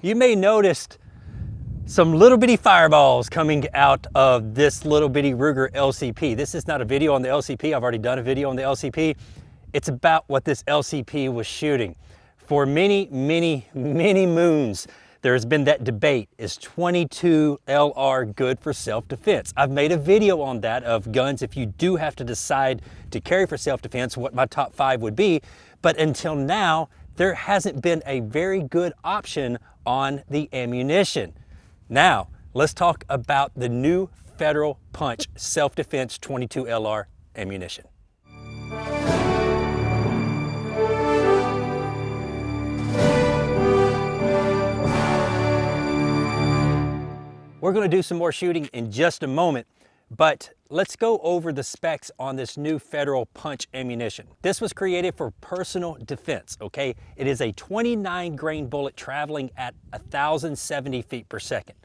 You may notice some little bitty fireballs coming out of this little bitty Ruger LCP. This is not a video on the LCP. I've already done a video on the LCP. It's about what this LCP was shooting. For many moons, there's been that debate, is 22 LR good for self-defense? I've made a video on that of guns if you do have to decide to carry for self-defense, what my top 5 would be. But until now, there hasn't been a very good option on the ammunition. Now, let's talk about the new Federal Punch Self-Defense 22 LR ammunition. We're going to do some more shooting in just a moment, but let's go over the specs on this new Federal Punch ammunition. This was created for personal defense, okay? It is a 29 grain bullet traveling at 1,070 feet per second.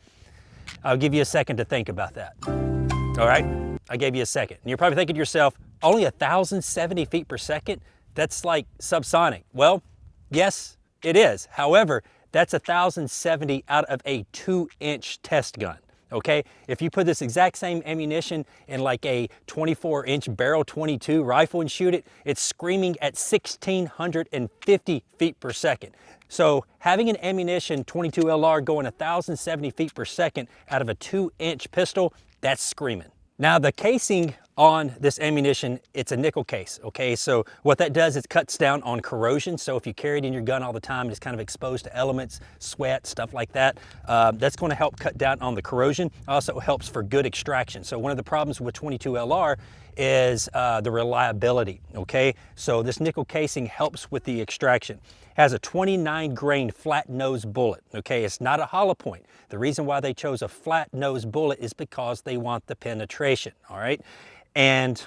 I'll give you a second to think about that. All right, I gave you a second. And you're probably thinking to yourself, only 1,070 feet per second? That's like subsonic. Well, yes, it is. However, that's 1,070 out of a 2-inch test gun, okay? If you put this exact same ammunition in like a 24-inch barrel 22 rifle and shoot it, it's screaming at 1,650 feet per second. So having an ammunition 22 LR going 1,070 feet per second out of a 2-inch pistol, that's screaming. Now the casing on this ammunition, it's a nickel case, okay? So what that does is it cuts down on corrosion. So if you carry it in your gun all the time, it's kind of exposed to elements, sweat, stuff like that, that's going to help cut down on the corrosion. Also helps for good extraction. So one of the problems with 22 LR is the reliability, okay? So this nickel casing helps with the extraction. Has a 29 grain flat nose bullet, okay? It's not a hollow point. The reason why they chose a flat nose bullet is because they want the penetration, all right? And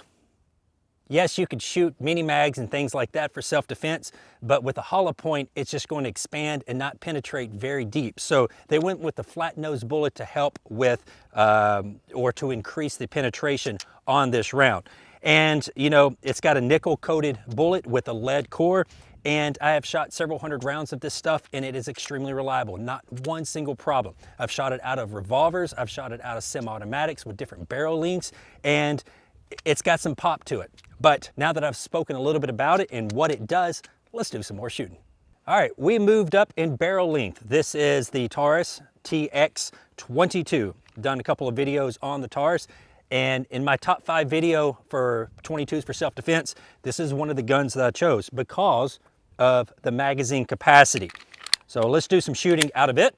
yes, you could shoot mini mags and things like that for self-defense, but with a hollow point, it's just going to expand and not penetrate very deep. So they went with the flat nose bullet to help with, or to increase the penetration on this round. And you know, it's got a nickel coated bullet with a lead core. And I have shot several hundred rounds of this stuff and it is extremely reliable, not one single problem. I've shot it out of revolvers, I've shot it out of semi-automatics with different barrel lengths, and it's got some pop to it. But now that I've spoken a little bit about it and what it does, let's do some more shooting. All right, we moved up in barrel length. This is the Taurus TX22. Done a couple of videos on the Taurus. And in my top 5 video for 22s for self-defense, this is one of the guns that I chose because of the magazine capacity. So let's do some shooting out of it.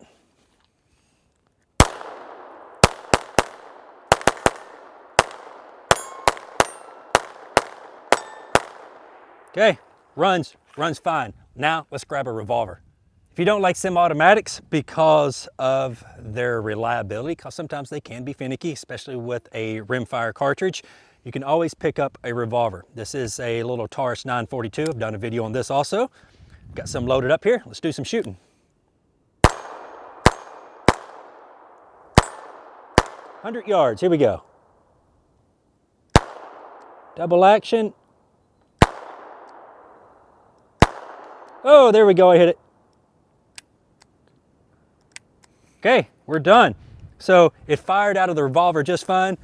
Okay, runs fine. Now let's grab a revolver. If you don't like semi-automatics because of their reliability, because sometimes they can be finicky, especially with a rimfire cartridge, you can always pick up a revolver. This is a little Taurus 942. I've done a video on this also. Got some loaded up here. Let's do some shooting. "100 yards, here we go. Double action. Oh, there we go, I hit it. Okay, we're done. So it fired out of the revolver just fine.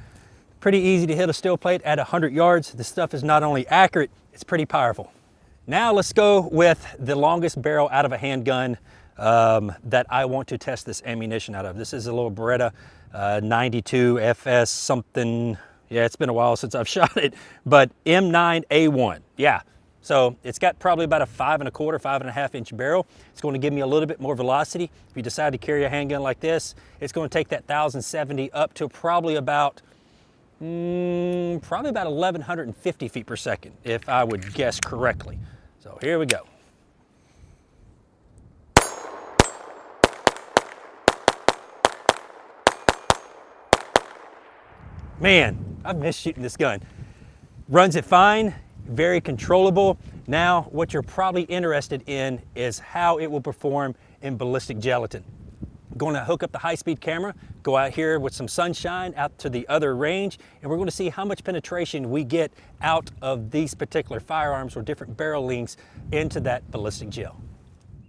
Pretty easy to hit a steel plate at 100 yards. This stuff is not only accurate, it's pretty powerful. Now let's go with the longest barrel out of a handgun that I want to test this ammunition out of. This is a little Beretta 92 FS something. Yeah, it's been a while since I've shot it, but M9A1, yeah. So it's got probably about a 5 1/4, 5 1/2 inch barrel. It's going to give me a little bit more velocity. If you decide to carry a handgun like this, it's going to take that 1,070 up to probably about 1,150 feet per second, if I would guess correctly. So here we go. Man, I miss shooting this gun. Runs it fine. Very controllable. Now, what you're probably interested in is how it will perform in ballistic gelatin. I'm going to hook up the high-speed camera, go out here with some sunshine out to the other range, and we're going to see how much penetration we get out of these particular firearms or different barrel lengths into that ballistic gel.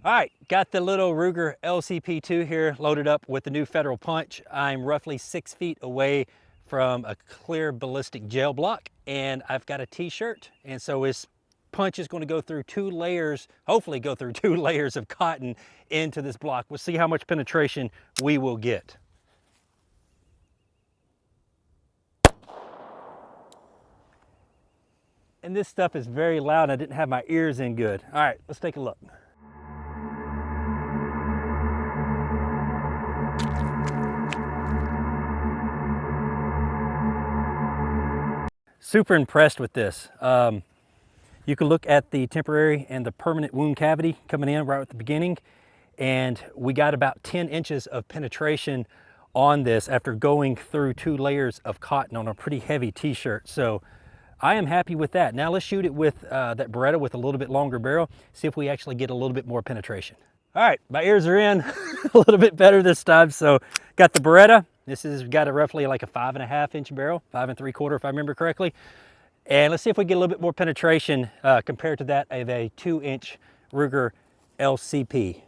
All right, got the little Ruger LCP2 here loaded up with the new Federal Punch. I'm roughly 6 feet away from a clear ballistic gel block, and I've got a t-shirt, and so this punch is going to go through 2 layers, hopefully go through 2 layers of cotton into this block. We'll see how much penetration we will get. And this stuff is very loud. I didn't have my ears in good. All right, let's take a look. Super impressed with this. You can look at the temporary and the permanent wound cavity coming in right at the beginning, and we got about 10 inches of penetration on this after going through 2 layers of cotton on a pretty heavy t-shirt. So I am happy with that. Now let's shoot it with that Beretta with a little bit longer barrel, see if we actually get a little bit more penetration. All right, my ears are in a little bit better this time. So got the Beretta. This has got a roughly like a 5.5 inch barrel, 5 3/4 if I remember correctly. And let's see if we get a little bit more penetration compared to that of a 2-inch Ruger LCP.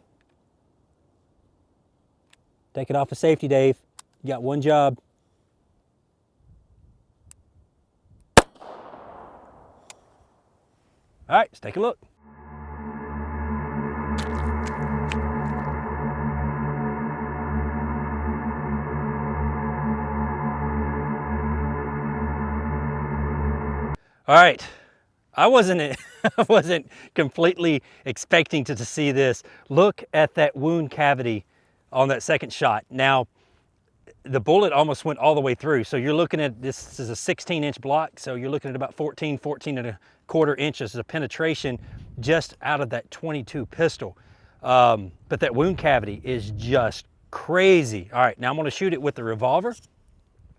Take it off of safety, Dave. You got one job. All right, let's take a look. All right, I wasn't completely expecting to see this. Look at that wound cavity on that second shot. Now, the bullet almost went all the way through. So you're looking at, this is a 16-inch block, so you're looking at about 14 1/4 inches of penetration just out of that 22 pistol. But that wound cavity is just crazy. All right, now I'm gonna shoot it with the revolver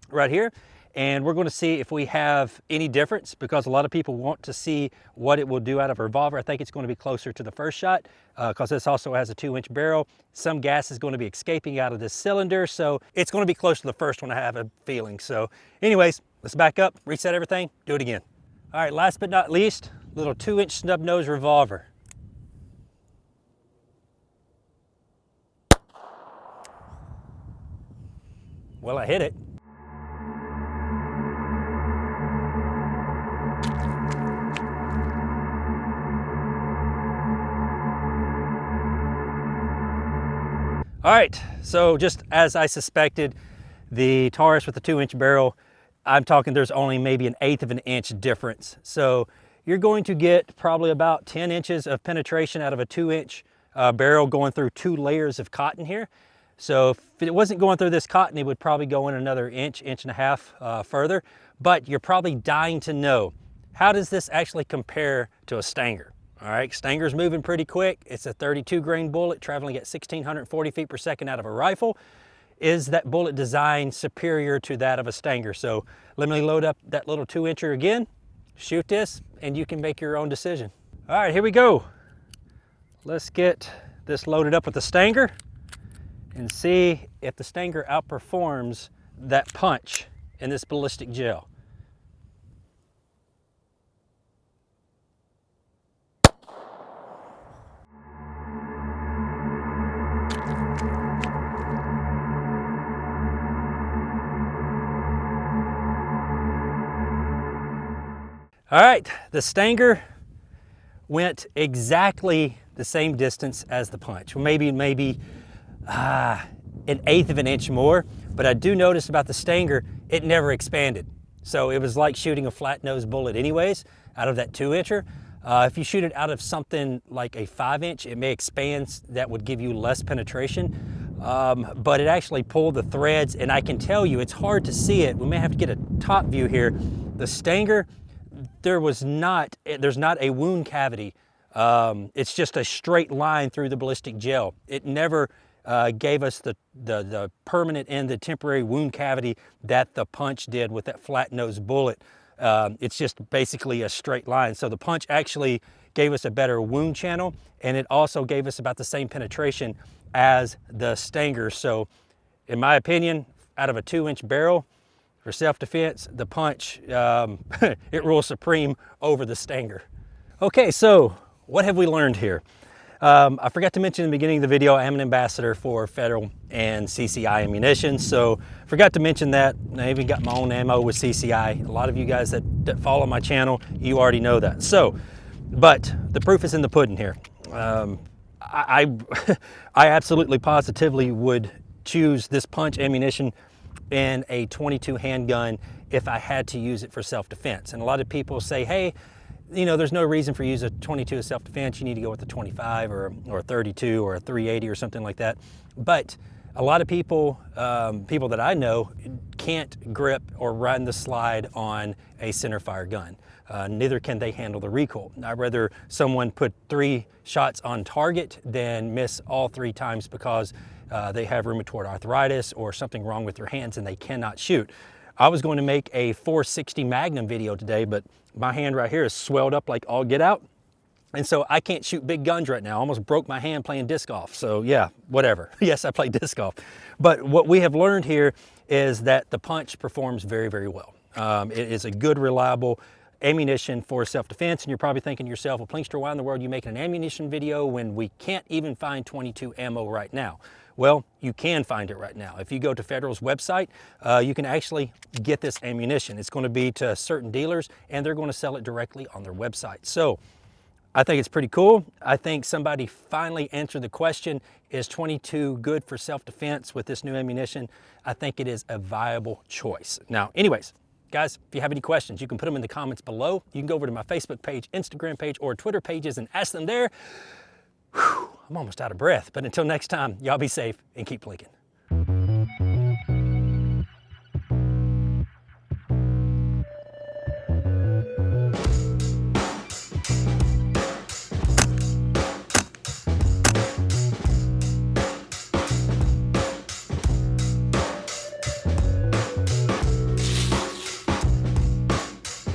right here, and we're going to see if we have any difference, because a lot of people want to see what it will do out of a revolver. I think it's going to be closer to the first shot because this also has a 2-inch barrel. Some gas is going to be escaping out of this cylinder, so it's going to be close to the first one, I have a feeling. So anyways, let's back up, reset everything, do it again. All right, last but not least, little 2-inch snub nose revolver. Well, I hit it. All right, so just as I suspected, the Taurus with the 2-inch barrel, I'm talking there's only maybe 1/8 of an inch difference. So you're going to get probably about 10 inches of penetration out of a 2-inch barrel going through 2 layers of cotton here. So if it wasn't going through this cotton, it would probably go in another inch, 1.5 inches further. But you're probably dying to know, how does this actually compare to a Stanger? All right, Stanger's moving pretty quick. It's a 32 grain bullet traveling at 1,640 feet per second out of a rifle. Is that bullet design superior to that of a Stanger? So let me load up that little 2-incher again, shoot this, and you can make your own decision. All right, here we go. Let's get this loaded up with the Stanger and see if the Stanger outperforms that punch in this ballistic gel. All right, the Stanger went exactly the same distance as the punch. Well, maybe 1/8 of an inch more, but I do notice about the Stanger, it never expanded. So it was like shooting a flat nose bullet anyways, out of that 2-incher. If you shoot it out of something like a 5-inch, it may expand, that would give you less penetration. But it actually pulled the threads, and I can tell you, it's hard to see it. We may have to get a top view here. The Stanger, there's not a wound cavity. It's just a straight line through the ballistic gel. It never gave us the permanent and the temporary wound cavity that the punch did with that flat nose bullet. It's just basically a straight line. So the punch actually gave us a better wound channel, and it also gave us about the same penetration as the Stanger. So in my opinion, out of a 2-inch barrel, for self-defense, the punch, it rules supreme over the Stanger. Okay, so what have we learned here? I forgot to mention in the beginning of the video, I am an ambassador for Federal and CCI ammunition. So forgot to mention that. I even got my own ammo with CCI. A lot of you guys that follow my channel, you already know that. So, but the proof is in the pudding here. I absolutely positively would choose this punch ammunition in a 22 handgun if I had to use it for self-defense. And a lot of people say, hey, you know, there's no reason for you to use a 22 as self-defense. You need to go with a 25 or a 32 or a 380 or something like that. But a lot of people, people that I know, can't grip or run the slide on a centerfire gun. Neither can they handle the recoil. I'd rather someone put 3 shots on target than miss all 3 times because they have rheumatoid arthritis or something wrong with their hands and they cannot shoot. I was going to make a 460 Magnum video today, but my hand right here is swelled up like all get out. And so I can't shoot big guns right now. I almost broke my hand playing disc golf. So yeah, whatever. Yes, I play disc golf. But what we have learned here is that the punch performs very, very well. It is a good, reliable ammunition for self-defense. And you're probably thinking to yourself, well, Plinkster, why in the world are you making an ammunition video when we can't even find 22 ammo right now? Well, you can find it right now. If you go to Federal's website, you can actually get this ammunition. It's going to be to certain dealers and they're going to sell it directly on their website. So I think it's pretty cool. I think somebody finally answered the question, is 22 good for self-defense with this new ammunition? I think it is a viable choice. Now, anyways, guys, if you have any questions, you can put them in the comments below. You can go over to my Facebook page, Instagram page, or Twitter pages and ask them there. Whew, I'm almost out of breath, but until next time, y'all be safe and keep blinking.